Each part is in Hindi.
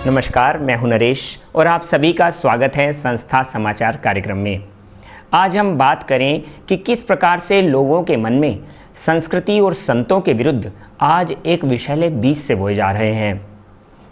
नमस्कार, मैं हूं नरेश और आप सभी का स्वागत है संस्था समाचार कार्यक्रम में। आज हम बात करें कि किस प्रकार से लोगों के मन में संस्कृति और संतों के विरुद्ध आज एक विषैले बीज से बोए जा रहे हैं।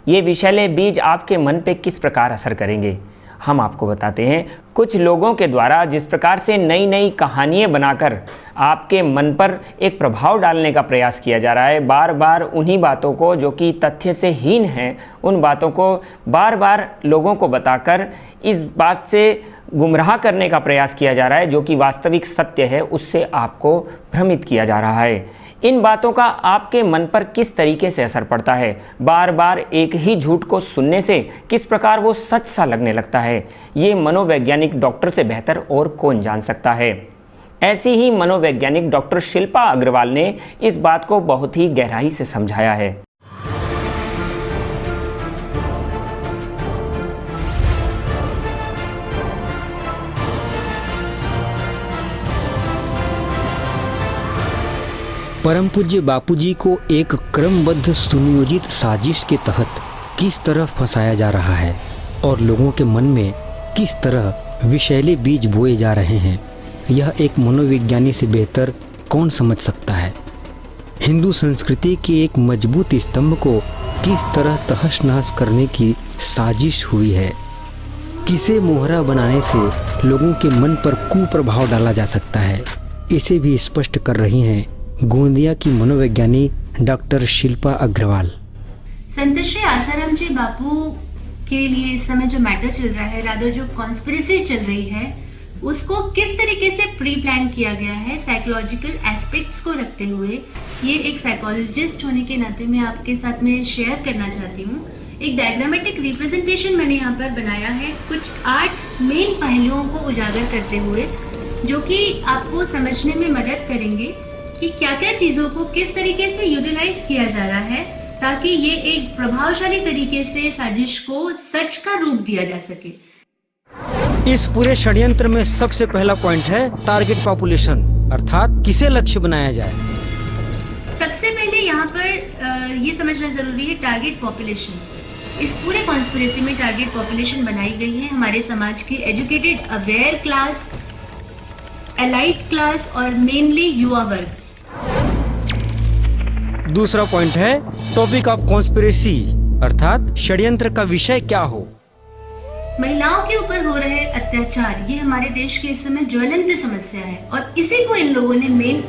ये विषैले बीज आपके मन पे किस प्रकार असर करेंगे, हम आपको बताते हैं। कुछ लोगों के द्वारा जिस प्रकार से नई नई कहानियाँ बनाकर आपके मन पर एक प्रभाव डालने का प्रयास किया जा रहा है, बार बार उन्हीं बातों को जो कि तथ्य से हीन हैं, उन बातों को बार बार लोगों को बताकर इस बात से गुमराह करने का प्रयास किया जा रहा है जो कि वास्तविक सत्य है, उससे आपको भ्रमित किया जा रहा है। इन बातों का आपके मन पर किस तरीके से असर पड़ता है, बार बार एक ही झूठ को सुनने से किस प्रकार वो सच सा लगने लगता है, ये मनोवैज्ञानिक डॉक्टर से बेहतर और कौन जान सकता है। ऐसी ही मनोवैज्ञानिक डॉक्टर शिल्पा अग्रवाल ने इस बात को बहुत ही गहराई से समझाया है। परम पूज्य बापूजी को एक क्रमबद्ध सुनियोजित साजिश के तहत किस तरह फंसाया जा रहा है और लोगों के मन में किस तरह विषैले बीज बोए जा रहे हैं, यह एक मनोविज्ञानी से बेहतर कौन समझ सकता है। हिंदू संस्कृति के एक मजबूत स्तंभ को किस तरह तहस नहस करने की साजिश हुई है, किसे मोहरा बनाने से लोगों के मन पर कुप्रभाव डाला जा सकता है, इसे भी स्पष्ट कर रही हैं गोंदिया की मनोवैज्ञानी डॉक्टर शिल्पा अग्रवाल। संत श्री आसाराम जी बापू के लिए इस समय जो मैटर चल रहा है, रादर जो कॉन्स्पिरेसी चल रही है, उसको किस तरीके से प्री प्लान किया गया है साइकोलॉजिकल एस्पेक्ट्स को रखते हुए, ये एक साइकोलॉजिस्ट होने के नाते मैं आपके साथ में शेयर करना चाहती हूँ। एक डायग्रामेटिक रिप्रेजेंटेशन मैंने यहाँ पर बनाया है, कुछ 8 मेन पहलुओं को उजागर करते हुए, जो कि आपको समझने में मदद करेंगे कि क्या क्या चीजों को किस तरीके से यूटिलाइज किया जा रहा है ताकि ये एक प्रभावशाली तरीके से साजिश को सच का रूप दिया जा सके। इस पूरे षड्यंत्र में सबसे पहला पॉइंट है टारगेट पॉपुलेशन, अर्थात किसे लक्ष्य बनाया जाए। सबसे पहले यहाँ पर ये समझना जरूरी है टारगेट पॉपुलेशन। इस पूरे कॉन्स्पिरेसी में टारगेट पॉपुलेशन बनाई गई है हमारे समाज की educated aware class, elite class और मेनली युवा वर्ग। दूसरा पॉइंट है टॉपिक ऑफ कॉन्स्पिरेसी, अर्थात षड्यंत्र का विषय क्या हो। महिलाओं के ऊपर हो रहे अत्याचार, ये हमारे देश की इस समय ज्वलंत समस्या है और इसी को इन लोगों ने मेन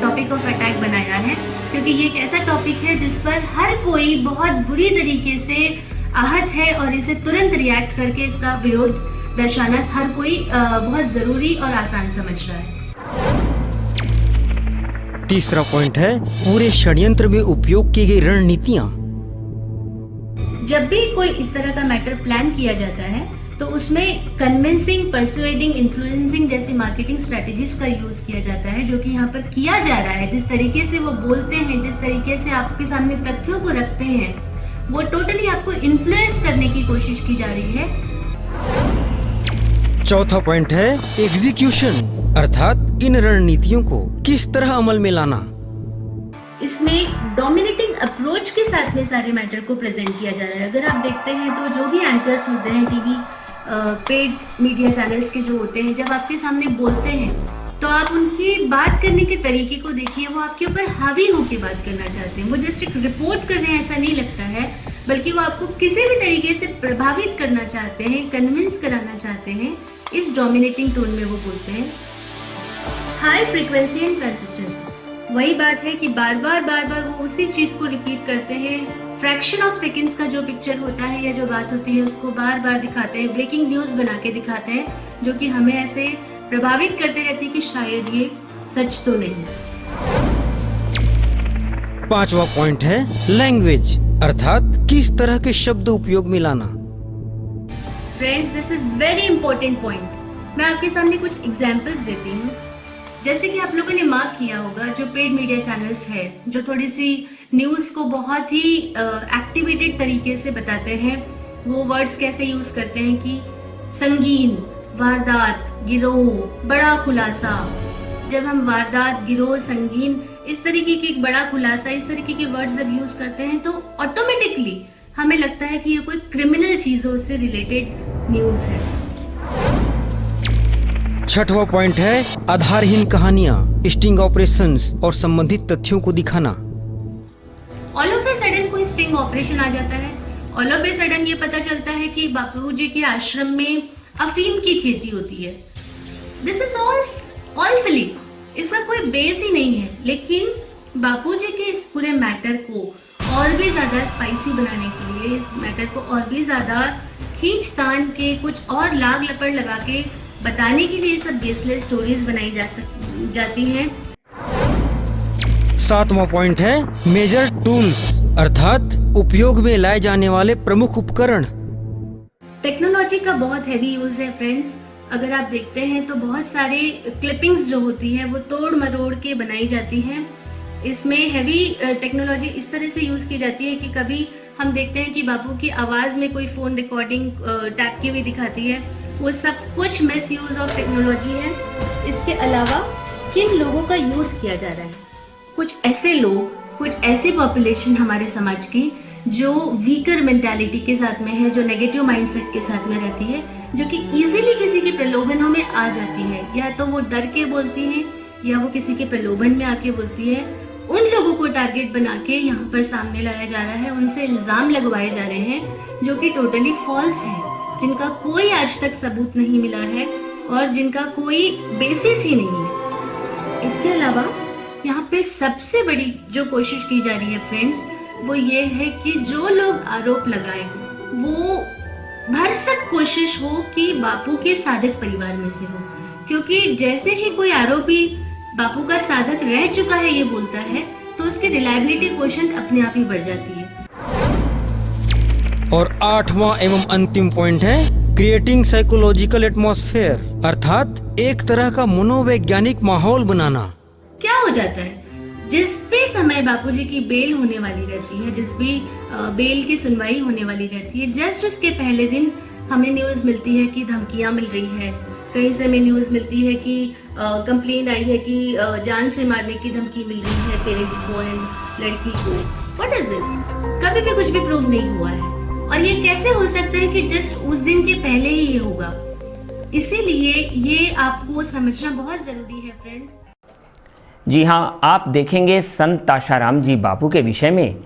टॉपिक ऑफ अटैक बनाया है, क्योंकि ये एक ऐसा टॉपिक है जिस पर हर कोई बहुत बुरी तरीके से आहत है और इसे तुरंत रिएक्ट करके इसका विरोध दर्शाना हर कोई बहुत जरूरी और आसान समझ रहा है। तीसरा पॉइंट है पूरे षड्यंत्र में उपयोग की गई रणनीतियां। जब भी कोई इस तरह का मैटर प्लान किया जाता है तो उसमें कन्विंसिंग, परसुएडिंग, इन्फ्लुएंसिंग जैसी मार्केटिंग स्ट्रेटेजीज का यूज किया जाता है, जो कि यहाँ पर किया जा रहा है। जिस तरीके से वो बोलते हैं, जिस तरीके से आपके सामने तथ्यों को रखते हैं, वो टोटली आपको इन्फ्लुएंस करने की कोशिश की जा रही है। चौथा पॉइंट है एग्जीक्यूशन, अर्थात इन रणनीतियों को किस तरह अमल में लाना। इसमें डोमिनेटिंग अप्रोच के साथ में सारे मैटर को प्रेजेंट किया जा रहा है। अगर आप देखते हैं तो जो भी एंकर्स होते हैं टीवी पेड मीडिया चैनल्स के जो होते हैं, जब आपके सामने बोलते हैं तो आप उनकी बात करने के तरीके को देखिए, वो आपके ऊपर हावी होकर बात करना चाहते हैं। वो जस्ट एक रिपोर्ट कर रहे हैं ऐसा नहीं लगता है, बल्कि वो आपको किसी भी तरीके से प्रभावित करना चाहते हैं, कन्विंस कराना चाहते हैं। इस डोमिनेटिंग टोन में वो बोलते हैं। हाई फ्रीक्वेंसी एंड कंसिस्टेंसी, वही बात है कि बार बार वो उसी चीज को रिपीट करते हैं। फ्रैक्शन ऑफ सेकंड्स का जो पिक्चर होता है या जो बात होती है उसको बार बार दिखाते हैं, ब्रेकिंग न्यूज बना के दिखाते हैं, जो कि हमें ऐसे प्रभावित करते रहती है कि शायद ये सच तो नहीं। पांचवा पॉइंट है लैंग्वेज, अर्थात किस तरह के शब्द उपयोग में लाना। Friends, this is very important point. मैं आपके सामने कुछ एग्जांपल्स देती हूँ। जैसे कि आप लोगों ने मार्क किया होगा, जो पेड मीडिया चैनल्स है, जो थोड़ी सी न्यूज़ को बहुत ही एक्टिवेटेड तरीके से बताते हैं, वो वर्ड्स कैसे यूज करते हैं कि संगीन, वारदात, गिरोह, बड़ा खुलासा। जब हम वारदात, गिरोह, संगीन, इस तरीके की एक बड़ा खुलासा, इस तरीके के वर्ड्स जब यूज करते हैं तो ऑटोमेटिकली हमें लगता है कि ये कोई क्रिमिनल चीजों से रिलेटेड न्यूज है। छठवां पॉइंट है आधारहीन कहानियां, स्टिंग ऑपरेशंस और संबंधित तथ्यों को दिखाना। ऑल ऑफ ए सडन कोई स्टिंग ऑपरेशन आ जाता है, ऑल ऑफ ए सडन ये पता चलता है कि बापूजी के आश्रम में अफीम की खेती होती है। दिस इज ऑल सिली, इसका कोई बेस ही नहीं है। लेकिन बापूजी के इस पूरे मैटर को और भी ज्यादा स्पाइसी बनाने के लिए, इस मैटर को और भी ज्यादा खींचतान के कुछ और लाग लपड़ लगा के बताने के लिए सब बेसलेस स्टोरीज बनाई जाती हैं। सातवां पॉइंट है मेजर टूल्स, अर्थात उपयोग में लाए जाने वाले प्रमुख उपकरण। टेक्नोलॉजी का बहुत हैवी यूज है फ्रेंड्स। अगर आप देखते हैं तो बहुत सारे क्लिपिंग्स जो होती है वो तोड़ मरोड़ के बनाई जाती हैं। इसमें हैवी टेक्नोलॉजी इस तरह से यूज की जाती है कि कभी हम देखते हैं कि बापू की आवाज में कोई फोन रिकॉर्डिंग टैप की हुई दिखाती है। वो सब कुछ मिस यूज ऑफ टेक्नोलॉजी है। इसके अलावा किन लोगों का यूज किया जा रहा है, कुछ ऐसे लोग, कुछ ऐसी पॉपुलेशन हमारे समाज की जो वीकर मेंटालिटी के साथ में है, जो नेगेटिव माइंडसेट के साथ में रहती है, जो कि इजीली किसी के प्रलोभनों में आ जाती है। या तो वो डर के बोलती है या वो किसी के प्रलोभन में आके बोलती है। उन लोगों को टारगेट बना के यहाँ पर सामने लाया जा रहा है, उनसे इल्जाम लगवाए जा रहे हैं जो कि टोटली फॉल्स है, जिनका कोई आज तक सबूत नहीं मिला है और जिनका कोई बेसिस ही नहीं है। इसके अलावा यहाँ पे सबसे बड़ी जो कोशिश की जा रही है फ्रेंड्स, वो ये है कि जो लोग आरोप लगाए वो भरसक कोशिश हो कि बापू के साधक परिवार में से हो, क्योंकि जैसे ही कोई आरोपी बापू का साधक रह चुका है ये बोलता है तो उसकी रिलायबिलिटी क्वोशंट अपने आप ही बढ़ जाती है। और आठवां एवं अंतिम पॉइंट है क्रिएटिंग साइकोलॉजिकल एटमॉस्फेयर, अर्थात एक तरह का मनोवैज्ञानिक माहौल बनाना। क्या हो जाता है, जिस भी समय बापूजी की बेल होने वाली रहती है, जिस भी बेल की सुनवाई होने वाली रहती है, जस्ट उसके पहले दिन हमें न्यूज मिलती है कि धमकियां मिल रही है। कहीं से हमें न्यूज मिलती है कि कंप्लेन आई है कि जान से मारने की धमकी मिल रही है पेरेंट्स को एंड लड़की को। What is this? कभी भी कुछ भी प्रूव नहीं हुआ है और ये कैसे हो सकता है कि जस्ट उस दिन के पहले ही ये होगा। इसीलिए ये आपको समझना बहुत जरूरी है फ्रेंड्स। जी हाँ, आप देखेंगे संत आशाराम जी बापू के विषय में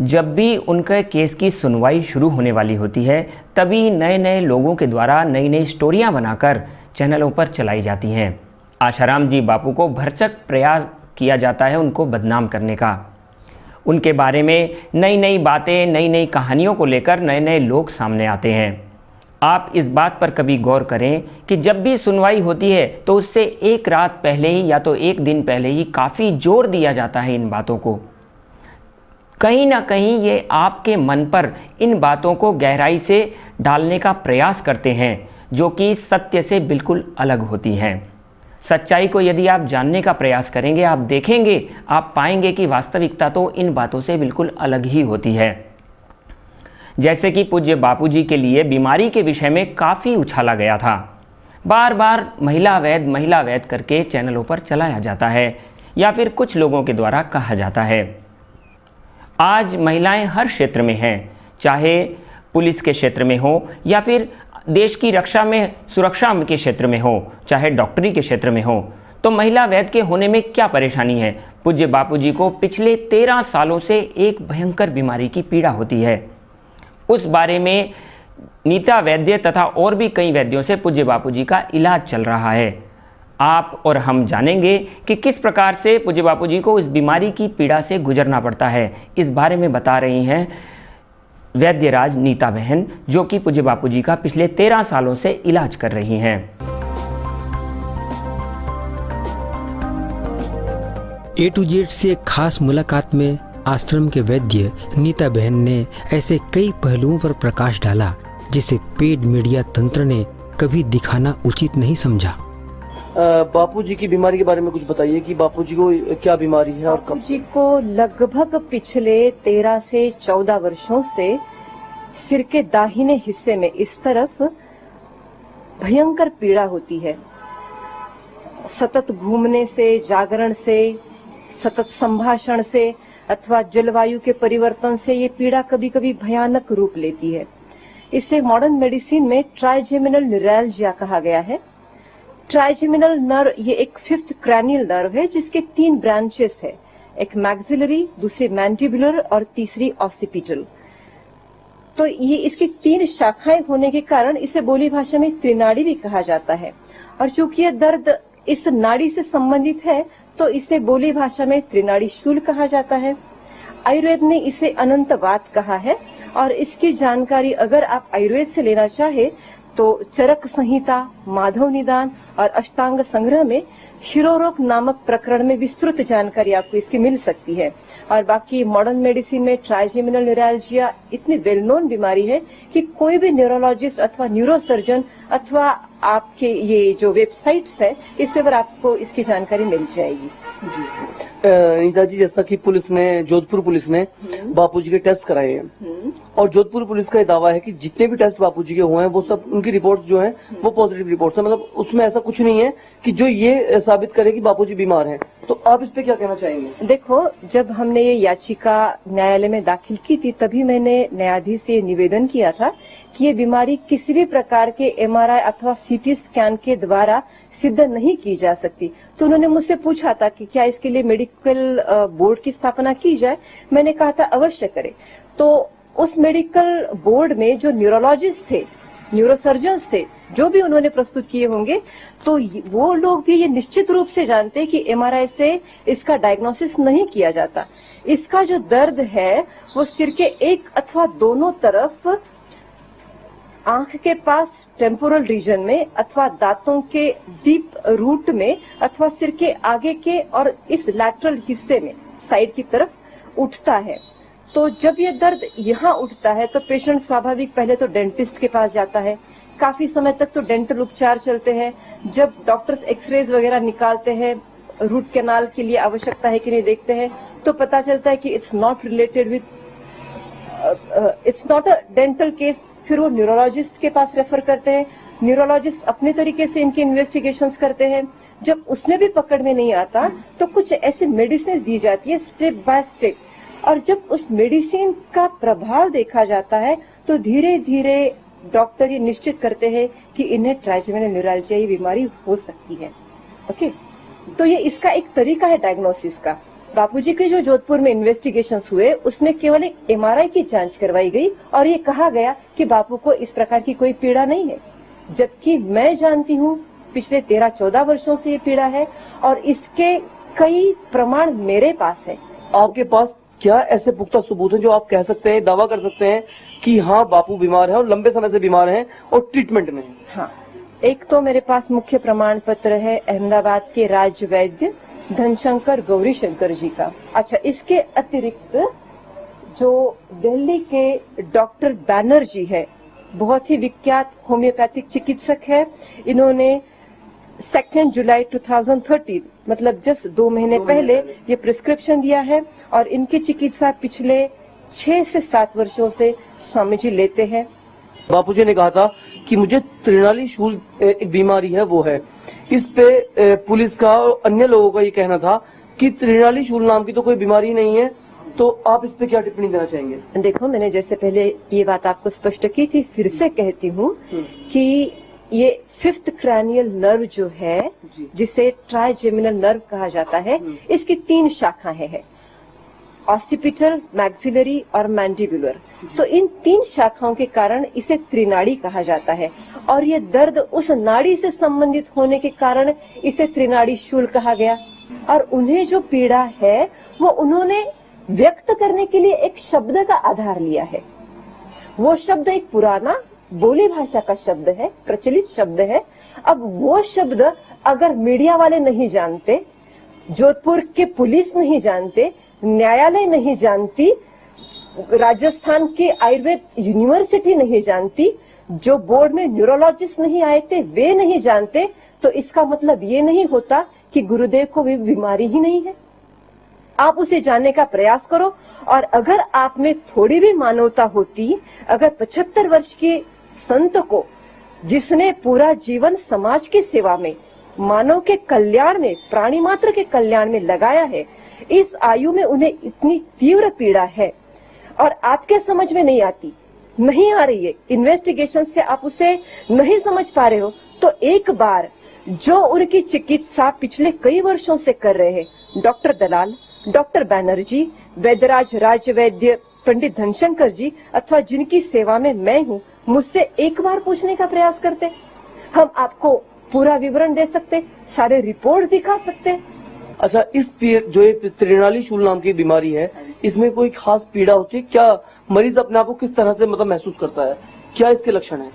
जब भी उनके केस की सुनवाई शुरू होने वाली होती है तभी नए नए लोगों के द्वारा नई नई स्टोरियां बनाकर चैनलों पर चलाई जाती हैं। आशाराम जी बापू को भरसक प्रयास किया जाता है उनको बदनाम करने का। उनके बारे में नई नई बातें, नई नई कहानियों को लेकर नए नए लोग सामने आते हैं। आप इस बात पर कभी गौर करें कि जब भी सुनवाई होती है तो उससे एक रात पहले ही या तो एक दिन पहले ही काफ़ी जोर दिया जाता है इन बातों को। कहीं ना कहीं ये आपके मन पर इन बातों को गहराई से डालने का प्रयास करते हैं जो कि सत्य से बिल्कुल अलग होती हैं। सच्चाई को यदि आप जानने का प्रयास करेंगे, आप देखेंगे, आप पाएंगे कि वास्तविकता तो इन बातों से बिल्कुल अलग ही होती है। जैसे कि पूज्य बापूजी के लिए बीमारी के विषय में काफ़ी उछाला गया था। बार बार महिला वैद करके चैनलों पर चलाया जाता है या फिर कुछ लोगों के द्वारा कहा जाता है। आज महिलाएं हर क्षेत्र में हैं, चाहे पुलिस के क्षेत्र में हो या फिर देश की रक्षा में, सुरक्षा के क्षेत्र में हो, चाहे डॉक्टरी के क्षेत्र में हो। तो महिला वैद के होने में क्या परेशानी है? पूज्य बापूजी को पिछले 13 सालों से एक भयंकर बीमारी की पीड़ा होती है। उस बारे में नीता वैद्य तथा और भी कई वैद्यों से पूज्य बापूजी का इलाज चल रहा है। आप और हम जानेंगे कि किस प्रकार से पूज्य बापूजी को इस बीमारी की पीड़ा से गुजरना पड़ता है। इस बारे में बता रही हैं वैद्यराज नीता बहन, जो कि पूज्य बापूजी का पिछले 13 सालों से इलाज कर रही हैं। ए टू जेड से एक खास मुलाकात में आश्रम के वैद्य नीता बहन ने ऐसे कई पहलुओं पर प्रकाश डाला जिसे पेड मीडिया तंत्र ने कभी दिखाना उचित नहीं समझा। बापूजी की बीमारी के बारे में कुछ बताइए कि बापूजी को क्या बीमारी है और कब? बापूजी को लगभग पिछले 13 से 14 वर्षों से सिर के दाहिने हिस्से में इस तरफ भयंकर पीड़ा होती है। सतत घूमने से, जागरण से, सतत संभाषण से अथवा जलवायु के परिवर्तन से ये पीड़ा कभी कभी भयानक रूप लेती है। इसे मॉडर्न मेडिसिन में ट्राइजेमिनल न्यूरैल्जिया कहा गया है। ट्राइजेमिनल नर्व ये एक 5th क्रैनियल नर्व है जिसके 3 ब्रांचेस है, एक मैक्सिलरी, दूसरी मैंडिबुलर और तीसरी ऑसिपिटल। तो ये इसकी 3 शाखाएं होने के कारण इसे बोली भाषा में त्रिनाड़ी भी कहा जाता है। और चूंकि यह दर्द इस नाड़ी से संबंधित है तो इसे बोली भाषा में त्रिनाड़ी शूल कहा जाता है। आयुर्वेद ने इसे अनंत वात कहा है और इसकी जानकारी अगर आप आयुर्वेद से लेना चाहे तो चरक संहिता, माधव निदान और अष्टांग संग्रह में शिरोरोग नामक प्रकरण में विस्तृत जानकारी आपको इसकी मिल सकती है। और बाकी मॉडर्न मेडिसिन में ट्राइजेमिनल न्यूरैल्जिया इतनी वेल नोन बीमारी है कि कोई भी न्यूरोलॉजिस्ट अथवा न्यूरोसर्जन अथवा आपके ये जो वेबसाइट्स है इस पर आपको इसकी जानकारी मिल जाएगी। नीता जी, जैसा कि जोधपुर पुलिस ने बापूजी के टेस्ट कराए हैं और जोधपुर पुलिस का ये दावा है कि जितने भी टेस्ट बापूजी के हुए हैं वो सब उनकी रिपोर्ट्स जो हैं वो पॉजिटिव रिपोर्ट्स हैं, मतलब उसमें ऐसा कुछ नहीं है कि जो ये साबित करे कि बापूजी बीमार हैं। तो आप इस पे क्या कहना चाहेंगे? देखो, जब हमने ये याचिका न्यायालय में दाखिल की थी तभी मैंने न्यायाधीश से निवेदन किया था कि ये बीमारी किसी भी प्रकार के MRI अथवा CT स्कैन के द्वारा सिद्ध नहीं की जा सकती। तो उन्होंने मुझसे पूछा था कि क्या इसके लिए मेडिकल बोर्ड की स्थापना की जाए। मैंने कहा था अवश्य करें। तो उस मेडिकल बोर्ड में जो न्यूरोलॉजिस्ट थे, न्यूरोसर्जन्स थे, जो भी उन्होंने प्रस्तुत किए होंगे, तो वो लोग भी ये निश्चित रूप से जानते हैं कि MRI से इसका डायग्नोसिस नहीं किया जाता। इसका जो दर्द है वो सिर के एक अथवा दोनों तरफ, आंख के पास टेम्पोरल रीजन में अथवा दांतों के डीप रूट में अथवा सिर के आगे के और इस लैटरल हिस्से में साइड की तरफ उठता है। तो जब ये दर्द यहाँ उठता है तो पेशेंट स्वाभाविक पहले तो डेंटिस्ट के पास जाता है। काफी समय तक तो डेंटल उपचार चलते हैं। जब डॉक्टर्स एक्सरेज वगैरह निकालते हैं, रूट कैनाल के लिए आवश्यकता है कि नहीं देखते हैं, तो पता चलता है कि it's not related with, it's not a dental case. फिर वो न्यूरोलॉजिस्ट के पास रेफर करते हैं। न्यूरोलॉजिस्ट अपने तरीके से इनकी इन्वेस्टिगेशंस करते हैं। जब उसमें भी पकड़ में नहीं आता तो कुछ ऐसी मेडिसिन दी जाती है स्टेप बाय स्टेप, और जब उस मेडिसिन का प्रभाव देखा जाता है तो धीरे धीरे डॉक्टर ये निश्चित करते हैं कि इन्हें ट्राइजेमिनल न्यूरैल्जिया ये बीमारी हो सकती है। ओके, तो ये इसका एक तरीका है डायग्नोसिस का। बापूजी के जो जोधपुर में इन्वेस्टिगेशंस हुए उसमें केवल एक MRI की जांच करवाई गई और ये कहा गया कि बापू को इस प्रकार की कोई पीड़ा नहीं है, जबकि मैं जानती हूँ पिछले 13-14 वर्षों से ये पीड़ा है और इसके कई प्रमाण मेरे पास है। आपके पास क्या ऐसे पुख्ता सबूत हैं जो आप कह सकते हैं, दावा कर सकते हैं कि हाँ बापू बीमार है और लंबे समय से बीमार हैं और ट्रीटमेंट में? हाँ, एक तो मेरे पास मुख्य प्रमाण पत्र है अहमदाबाद के राज्य वैद्य धनशंकर गौरी शंकर जी का। अच्छा, इसके अतिरिक्त जो दिल्ली के डॉक्टर बैनर्जी है, बहुत ही विख्यात होम्योपैथिक चिकित्सक है, इन्होंने 2 जुलाई 2013 मतलब जस्ट 2 महीने पहले ये प्रिस्क्रिप्शन दिया है और इनकी चिकित्सा पिछले 6 से 7 वर्षों से स्वामी जी लेते हैं। बापूजी ने कहा था कि मुझे त्रिनाली शूल एक बीमारी है वो है। इस पे पुलिस का और अन्य लोगों का ये कहना था कि त्रिनाली शूल नाम की तो कोई बीमारी नहीं है। तो आप इस पे क्या टिप्पणी देना चाहेंगे? देखो, मैंने जैसे पहले ये बात आपको स्पष्ट की थी, फिर से कहती हूँ कि ये 5th क्रैनियल नर्व जो है जिसे ट्राइजेमिनल नर्व कहा जाता है, इसकी 3 शाखाएं हैं, ऑसिपिटल, मैक्सिलरी और मैंडिबुलर। तो इन 3 शाखाओं के कारण इसे त्रिनाड़ी कहा जाता है और ये दर्द उस नाड़ी से संबंधित होने के कारण इसे त्रिनाड़ी शूल कहा गया। और उन्हें जो पीड़ा है वो उन्होंने व्यक्त करने के लिए एक शब्द का आधार लिया है। वो शब्द एक पुराना बोली भाषा का शब्द है, प्रचलित शब्द है। अब वो शब्द अगर मीडिया वाले नहीं जानते, जोधपुर के पुलिस नहीं जानते, न्यायालय नहीं जानती, राजस्थान के आयुर्वेद यूनिवर्सिटी नहीं जानती, जो बोर्ड में न्यूरोलॉजिस्ट नहीं आए थे वे नहीं जानते, तो इसका मतलब ये नहीं होता कि गुरुदेव को भी बीमारी ही नहीं है। आप उसे जानने का प्रयास करो और अगर आप में थोड़ी भी मानवता होती, अगर 75 वर्ष के संत को, जिसने पूरा जीवन समाज की सेवा में, मानव के कल्याण में, प्राणी मात्र के कल्याण में लगाया है, इस आयु में उन्हें इतनी तीव्र पीड़ा है और आपके समझ में नहीं आती, नहीं आ रही है, इन्वेस्टिगेशन से आप उसे नहीं समझ पा रहे हो, तो एक बार जो उनकी चिकित्सा पिछले कई वर्षों से कर रहे हैं डॉक्टर दलाल, डॉक्टर बैनर्जी, वैद्यराज राज्य वैद्य पंडित धनशंकर जी अथवा जिनकी सेवा में मैं हूँ, मुझसे एक बार पूछने का प्रयास करते, हम आपको पूरा विवरण दे सकते, सारे रिपोर्ट दिखा सकते। अच्छा, इस जो ये त्रिनाली शूल नाम की बीमारी है, इसमें कोई खास पीड़ा होती है क्या? मरीज अपने आप को किस तरह से मतलब महसूस करता है? क्या इसके लक्षण है?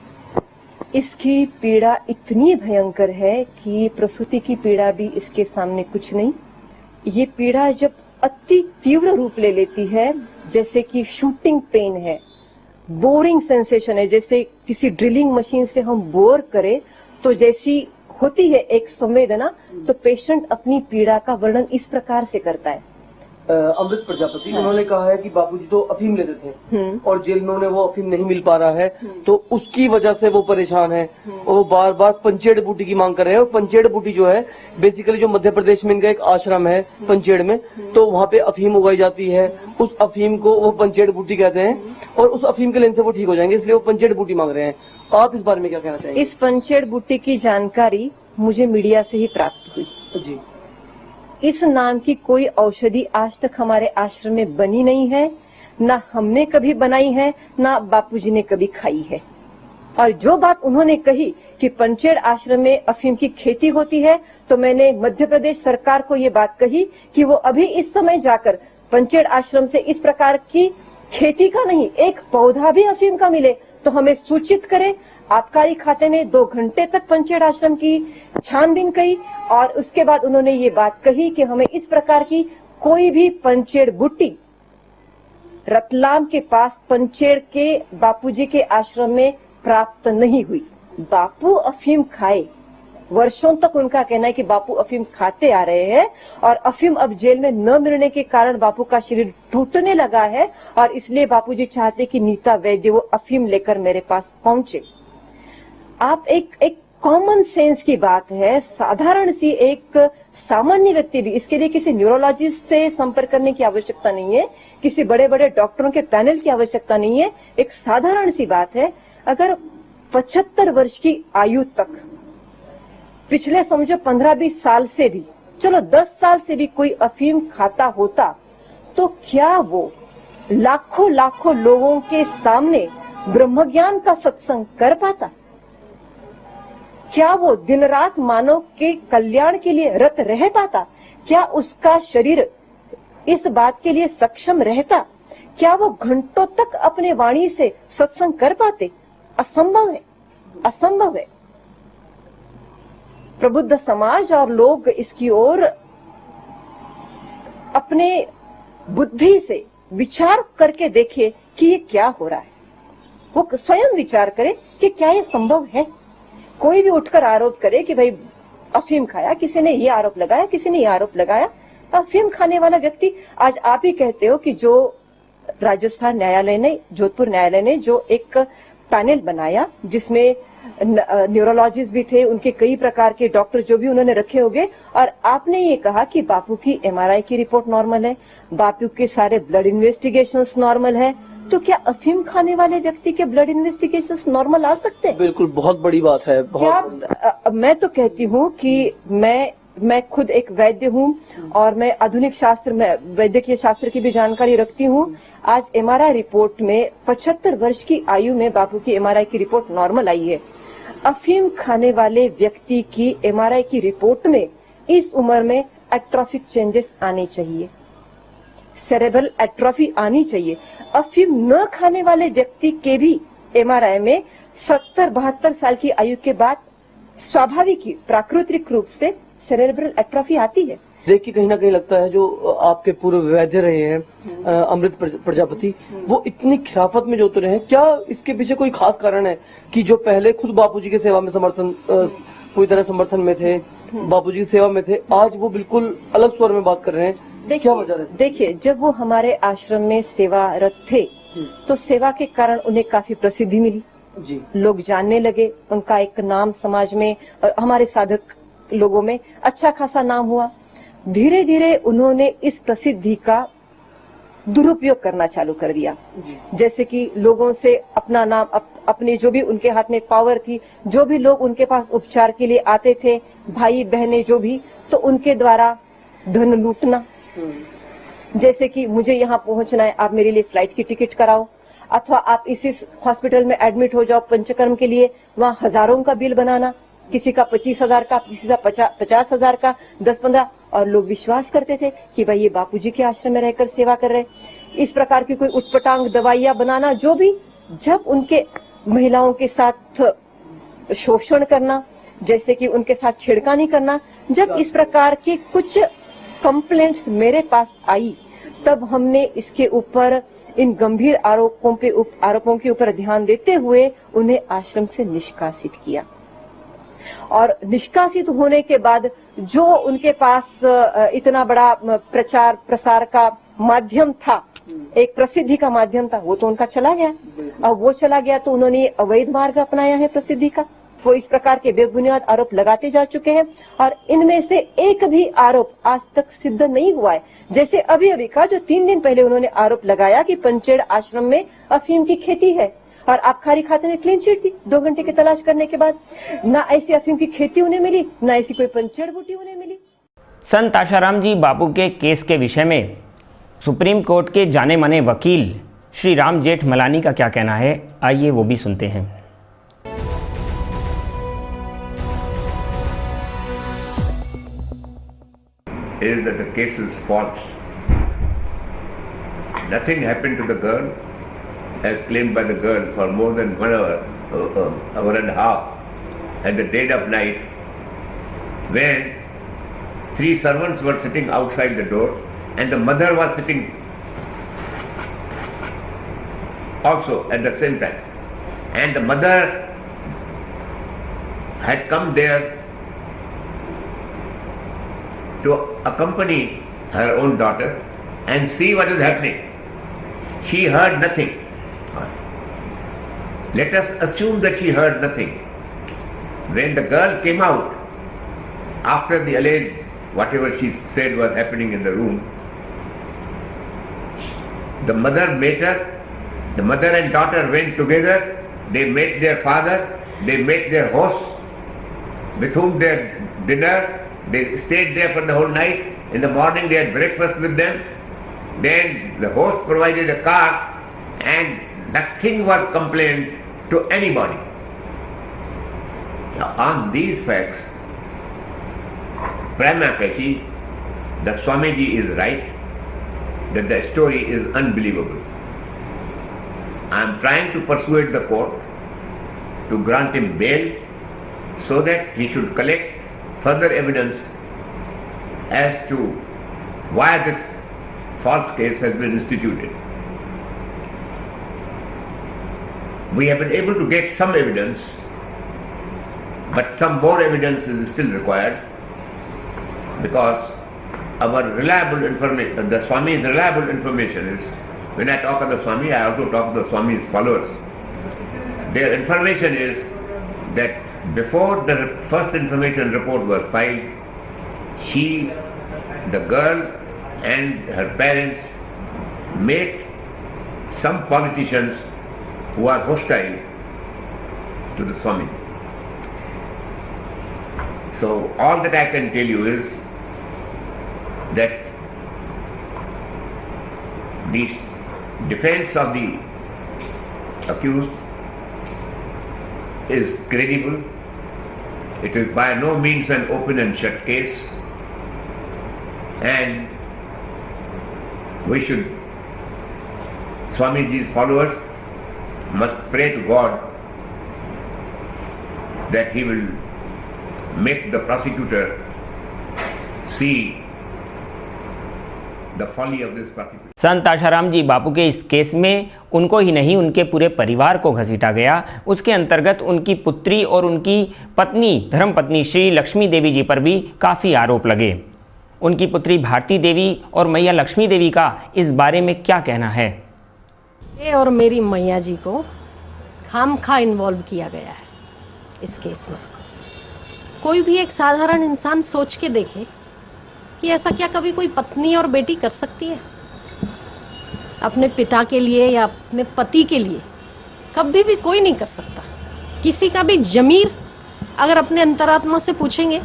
इसकी पीड़ा इतनी भयंकर है कि प्रसूति की पीड़ा भी इसके सामने कुछ नहीं। ये पीड़ा जब अति तीव्र रूप ले लेती है, जैसे कि शूटिंग पेन है, बोरिंग सेंसेशन है, जैसे किसी ड्रिलिंग मशीन से हम बोर करें तो जैसी होती है एक संवेदना, तो पेशेंट अपनी पीड़ा का वर्णन इस प्रकार से करता है। अमृत प्रजापति, उन्होंने कहा है कि बापूजी तो अफीम लेते थे और जेल में उन्हें वो अफीम नहीं मिल पा रहा है, तो उसकी वजह से वो परेशान है और वो बार बार पंचेड़ बूटी की मांग कर रहे हैं। और पंचेड़ बूटी जो है बेसिकली जो मध्य प्रदेश में इनका एक आश्रम है पंचेड़ में, तो वहाँ पे अफीम उगाई जाती है, उस अफीम को वो पंचेड़ बूटी कहते हैं और उस अफीम के लेने से वो ठीक हो जाएंगे, इसलिए वो पंचेड़ बूटी मांग रहे हैं। आप इस बारे में क्या कहना चाहेंगे? इस पंचेड़ बूटी की जानकारी मुझे मीडिया से ही प्राप्त हुई जी। इस नाम की कोई औषधि आज तक हमारे आश्रम में बनी नहीं है, ना हमने कभी बनाई है, ना बापूजी ने कभी खाई है। और जो बात उन्होंने कही कि पंचेड़ आश्रम में अफीम की खेती होती है, तो मैंने मध्य प्रदेश सरकार को ये बात कही कि वो अभी इस समय जाकर पंचेड़ आश्रम से इस प्रकार की खेती का नहीं, एक पौधा भी अफीम का मिले तो हमें सूचित करे। आबकारी खाते में 2 घंटे तक पंचेड़ आश्रम की छानबीन की और उसके बाद उन्होंने ये बात कही कि हमें इस प्रकार की कोई भी पंचेड़ बूटी रतलाम के पास पंचेड़ के बापूजी के आश्रम में प्राप्त नहीं हुई। बापू अफीम खाए, वर्षों तक उनका कहना है कि बापू अफीम खाते आ रहे हैं और अफीम अब जेल में न मिलने के कारण बापू का शरीर टूटने लगा है और इसलिए बापूजी चाहते कि नीता वैद्य वो अफीम लेकर मेरे पास पहुंचे। आप एक कॉमन सेंस की बात है, साधारण सी एक सामान्य व्यक्ति भी, इसके लिए किसी न्यूरोलॉजिस्ट से संपर्क करने की आवश्यकता नहीं है, किसी बड़े बड़े डॉक्टरों के पैनल की आवश्यकता नहीं है, एक साधारण सी बात है। अगर 75 वर्ष की आयु तक पिछले समझो 15-20 साल से भी, चलो 10 साल से भी कोई अफीम खाता होता, तो क्या वो लाखों लाखों लोगों के सामने ब्रह्मज्ञान का सत्संग कर पाता? क्या वो दिन रात मानव के कल्याण के लिए रत रह पाता? क्या उसका शरीर इस बात के लिए सक्षम रहता? क्या वो घंटों तक अपने वाणी से सत्संग कर पाते? असंभव है, असंभव है। प्रबुद्ध समाज और लोग इसकी ओर अपने बुद्धि से विचार करके देखे कि ये क्या हो रहा है। वो स्वयं विचार करे कि क्या ये संभव है। कोई भी उठकर आरोप करे कि भाई अफीम खाया, किसी ने ये आरोप लगाया, किसी ने ये आरोप लगाया। अफीम खाने वाला व्यक्ति, आज आप ही कहते हो कि जो राजस्थान न्यायालय ने, जोधपुर न्यायालय ने जो एक पैनल बनाया जिसमें न्यूरोलॉजिस्ट भी थे, उनके कई प्रकार के डॉक्टर जो भी उन्होंने रखे होंगे, और आपने ये कहा कि बापू की MRI की रिपोर्ट नॉर्मल है, बापू के सारे ब्लड इन्वेस्टिगेशंस नॉर्मल है, तो क्या अफीम खाने वाले व्यक्ति के ब्लड इन्वेस्टिगेशंस नॉर्मल आ सकते हैं? बिल्कुल, बहुत बड़ी बात है। क्या मैं तो कहती हूँ कि मैं खुद एक वैद्य हूँ और मैं आधुनिक शास्त्र में वैद्यकीय शास्त्र की भी जानकारी रखती हूँ। आज MRI रिपोर्ट में 75 वर्ष की आयु में बापू की MRI की रिपोर्ट नॉर्मल आई है। अफीम खाने वाले व्यक्ति की MRI की रिपोर्ट में इस उम्र में एट्रोफिक चेंजेस आने चाहिए, सेरेब्रल एट्रोफी आनी चाहिए। अफीम न खाने वाले व्यक्ति के भी MRI में 70-72 साल की आयु के बाद स्वाभाविक ही प्राकृतिक रूप से सेरेब्रल एट्रोफी आती है। देखिए, कहीं ना कहीं लगता है जो आपके पूर्व वैद्य रहे हैं अमृत प्रजापति, वो इतनी खिलाफत में जो उतरे हैं, क्या इसके पीछे कोई खास कारण है कि जो पहले खुद बापूजी की सेवा में पूरी तरह समर्थन में थे, बापूजी की सेवा में थे, आज वो बिल्कुल अलग स्वर में बात कर रहे हैं? क्या वजह है? देखिए, जब वो हमारे आश्रम में सेवारत थे तो सेवा के कारण उन्हें काफी प्रसिद्धि मिली जी, लोग जानने लगे, उनका एक नाम समाज में और हमारे साधक लोगों में अच्छा खासा नाम हुआ। धीरे धीरे उन्होंने इस प्रसिद्धि का दुरुपयोग करना चालू कर दिया। जैसे कि लोगों से अपना नाम, अपने जो भी उनके हाथ में पावर थी, जो भी लोग उनके पास उपचार के लिए आते थे, भाई बहनें जो भी, तो उनके द्वारा धन लूटना। जैसे कि मुझे यहाँ पहुंचना है, आप मेरे लिए फ्लाइट की टिकट कराओ, अथवा आप इसी हॉस्पिटल में एडमिट हो जाओ पंचकर्म के लिए, वहाँ हजारों का बिल बनाना, किसी का 25,000 का, किसी का 50,000 का, 10-15, और लोग विश्वास करते थे कि भाई ये बापूजी के आश्रम में रहकर सेवा कर रहे। इस प्रकार की कोई उटपटांग दवाइयां बनाना, जो भी, जब उनके महिलाओं के साथ शोषण करना, जैसे कि उनके साथ छेड़खानी करना, जब इस प्रकार के कुछ कंप्लेंट्स मेरे पास आई, तब हमने इसके ऊपर, इन गंभीर आरोपों के ऊपर ध्यान देते हुए उन्हें आश्रम से निष्कासित किया। और निष्कासित होने के बाद जो उनके पास इतना बड़ा प्रचार प्रसार का माध्यम था, एक प्रसिद्धि का माध्यम था, वो तो उनका चला गया। अब वो चला गया तो उन्होंने अवैध मार्ग अपनाया है प्रसिद्धि का। वो इस प्रकार के बेबुनियाद आरोप लगाते जा चुके हैं, और इनमें से एक भी आरोप आज तक सिद्ध नहीं हुआ है। जैसे अभी का जो 3 दिन पहले उन्होंने आरोप लगाया कि पंचेड़ आश्रम में अफीम की खेती है, और आबकारी खाते में क्लीन चिट थी 2 घंटे की तलाश करने के बाद। ना ऐसी अफीम की खेती उन्हें मिली, ना ऐसी कोई पंचेड़ बूटी उन्हें मिली। संत आशाराम जी बापू के केस के विषय में सुप्रीम कोर्ट के जाने माने वकील श्री राम जेठमलानी का क्या कहना है, आइए वो भी सुनते हैं। Is that the case is false. Nothing happened to the girl, as claimed by the girl, for more than 1 hour, hour and a half, at the dead of night, when 3 servants were sitting outside the door, and the mother was sitting also at the same time, and the mother had come there to accompany her own daughter and see what is happening. She heard nothing. Let us assume that she heard nothing. When the girl came out, after the alleged whatever she said was happening in the room, the mother met her. The mother and daughter went together. They met their father. They met their host, with whom they had dinner. They stayed there for the whole night. In the morning they had breakfast with them. Then the host provided a car, and nothing was complained to anybody. Now, on these facts, prima facie, the Swamiji is right, that the story is unbelievable. I am trying to persuade the court to grant him bail, so that he should collect further evidence as to why this false case has been instituted. We have been able to get some evidence, but some more evidence is still required, because our reliable information, the Swami's reliable information is, when I talk of the Swami, I also talk of the Swami's followers. Their information is that before the first information report was filed, she, the girl and her parents met some politicians who are hostile to the Swami. So all that I can tell you is that the defense of the accused is credible. It is by no means an open and shut case, and we should, Swamiji's followers must pray to God that he will make the prosecutor see the folly of this prosecution. संत आशाराम जी बापू के इस केस में उनको ही नहीं, उनके पूरे परिवार को घसीटा गया। उसके अंतर्गत उनकी पुत्री और उनकी पत्नी, धर्मपत्नी श्री लक्ष्मी देवी जी पर भी काफ़ी आरोप लगे। उनकी पुत्री भारती देवी और मैया लक्ष्मी देवी का इस बारे में क्या कहना है? ये और मेरी मैया जी को खामखा इन्वॉल्व किया गया है इस केस में। कोई भी एक साधारण इंसान सोच के देखे कि कि ऐसा क्या कभी कोई पत्नी और बेटी कर सकती है अपने पिता के लिए या अपने पति के लिए? कभी भी कोई नहीं कर सकता। किसी का भी जमीर अगर अपने अंतरात्मा से पूछेंगे,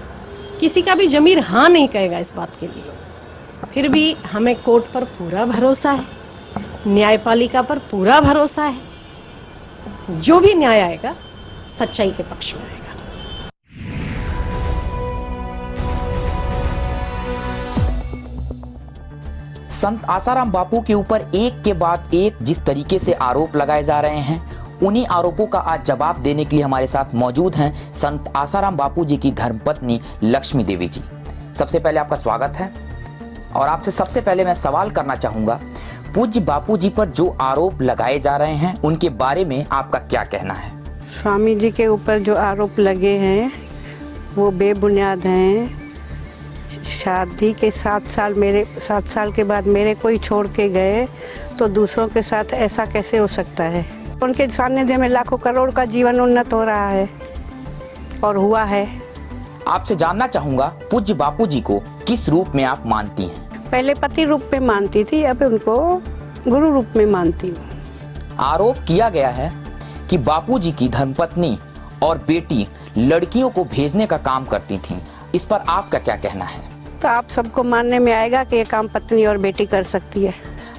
किसी का भी जमीर हाँ नहीं कहेगा इस बात के लिए। फिर भी हमें कोर्ट पर पूरा भरोसा है, न्यायपालिका पर पूरा भरोसा है। जो भी न्याय आएगा सच्चाई के पक्ष में आएगा। संत आसाराम बापू के ऊपर एक के बाद एक जिस तरीके से आरोप लगाए जा रहे हैं, उन्हीं आरोपों का आज जवाब देने के लिए हमारे साथ मौजूद हैं संत आसाराम बापू जी की धर्मपत्नी लक्ष्मी देवी जी। सबसे पहले आपका स्वागत है और आपसे सबसे पहले मैं सवाल करना चाहूँगा, पूज्य बापू जी पर जो आरोप लगाए जा रहे हैं उनके बारे में आपका क्या कहना है? स्वामी जी के ऊपर जो आरोप लगे हैं वो बेबुनियाद हैं। शादी के 7 साल के बाद मेरे कोई छोड़ के गए तो दूसरों के साथ ऐसा कैसे हो सकता है? उनके सानिध्य में लाखों करोड़ का जीवन उन्नत हो रहा है और हुआ है। आपसे जानना चाहूँगा, पूज्य बापू जी को किस रूप में आप मानती हैं? पहले पति रूप में मानती थी, अब उनको गुरु रूप में मानती हूँ। आरोप किया गया है कि बापूजी की धर्मपत्नी और बेटी लड़कियों को भेजने का काम करती थीं। इस पर आपका क्या कहना है? तो आप सबको मानने में आएगा कि ये काम पत्नी और बेटी कर सकती है।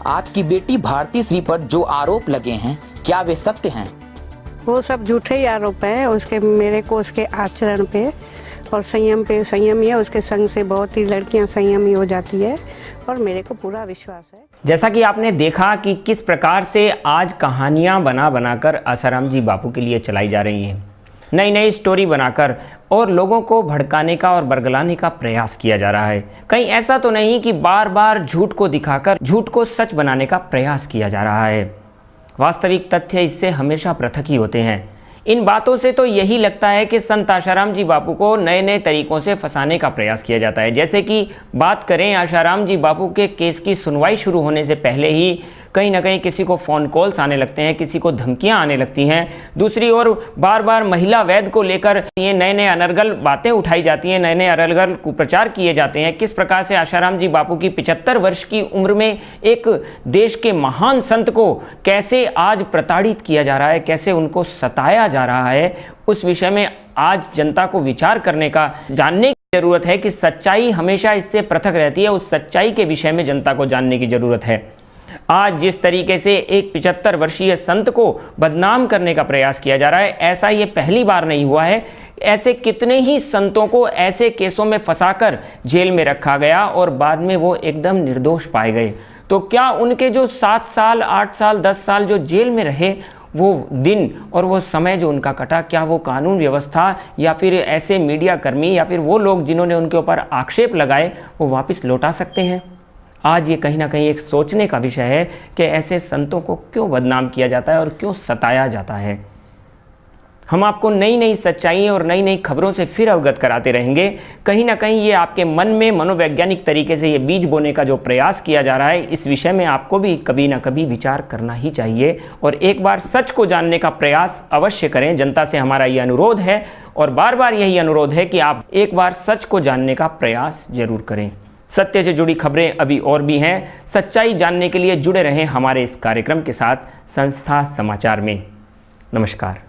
आपकी बेटी भारती श्री पर जो आरोप लगे हैं, क्या वे सत्य हैं? वो सब झूठे ही आरोप हैं। उसके मेरे को उसके आचरण पे और संयम पे, संयमी है, उसके संग से बहुत ही लड़कियां संयमी हो जाती है और मेरे को पूरा विश्वास है। जैसा कि आपने देखा कि किस प्रकार से आज कहानियां बना बनाकर आसाराम जी बापू के लिए चलाई जा रही हैं, नई नई स्टोरी बनाकर, और लोगों को भड़काने का और बरगलाने का प्रयास किया जा रहा है। कहीं ऐसा तो नहीं कि बार बार झूठ को दिखाकर झूठ को सच बनाने का प्रयास किया जा रहा है। वास्तविक तथ्य इससे हमेशा पृथक ही होते हैं। इन बातों से तो यही लगता है कि संत आसाराम जी बापू को नए नए तरीकों से फंसाने का प्रयास किया जाता है। जैसे कि बात करें, आसाराम जी बापू के केस की सुनवाई शुरू होने से पहले ही कहीं ना कहीं किसी को फ़ोन कॉल्स आने लगते हैं, किसी को धमकियां आने लगती हैं। दूसरी ओर बार बार महिला वैद को लेकर ये नए नए अनर्गल बातें उठाई जाती हैं, नए नए अनर्गल कुप्रचार किए जाते हैं। किस प्रकार से आसाराम जी बापू की 75 वर्ष की उम्र में एक देश के महान संत को कैसे आज प्रताड़ित किया जा रहा है, कैसे उनको सताया जा रहा है, उस विषय में आज जनता को विचार करने का, जानने की ज़रूरत है कि सच्चाई हमेशा इससे पृथक रहती है। उस सच्चाई के विषय में जनता को जानने की ज़रूरत है। आज जिस तरीके से एक 75 वर्षीय संत को बदनाम करने का प्रयास किया जा रहा है, ऐसा ये पहली बार नहीं हुआ है। ऐसे कितने ही संतों को ऐसे केसों में फंसाकर जेल में रखा गया और बाद में वो एकदम निर्दोष पाए गए। तो क्या उनके जो 7 साल, 8 साल, 10 साल जो जेल में रहे, वो दिन और वो समय जो उनका कटा, क्या वो कानून व्यवस्था या फिर ऐसे मीडिया कर्मी या फिर वो लोग जिन्होंने उनके ऊपर आक्षेप लगाए, वो वापस लौटा सकते हैं? आज ये कहीं ना कहीं एक सोचने का विषय है कि ऐसे संतों को क्यों बदनाम किया जाता है और क्यों सताया जाता है। हम आपको नई नई सच्चाई और नई नई खबरों से फिर अवगत कराते रहेंगे। कहीं ना कहीं ये आपके मन में मनोवैज्ञानिक तरीके से ये बीज बोने का जो प्रयास किया जा रहा है, इस विषय में आपको भी कभी ना कभी विचार करना ही चाहिए और एक बार सच को जानने का प्रयास अवश्य करें। जनता से हमारा ये अनुरोध है और बार बार यही अनुरोध है कि आप एक बार सच को जानने का प्रयास जरूर करें। सत्य से जुड़ी खबरें अभी और भी हैं। सच्चाई जानने के लिए जुड़े रहें हमारे इस कार्यक्रम के साथ, संस्था समाचार में। नमस्कार।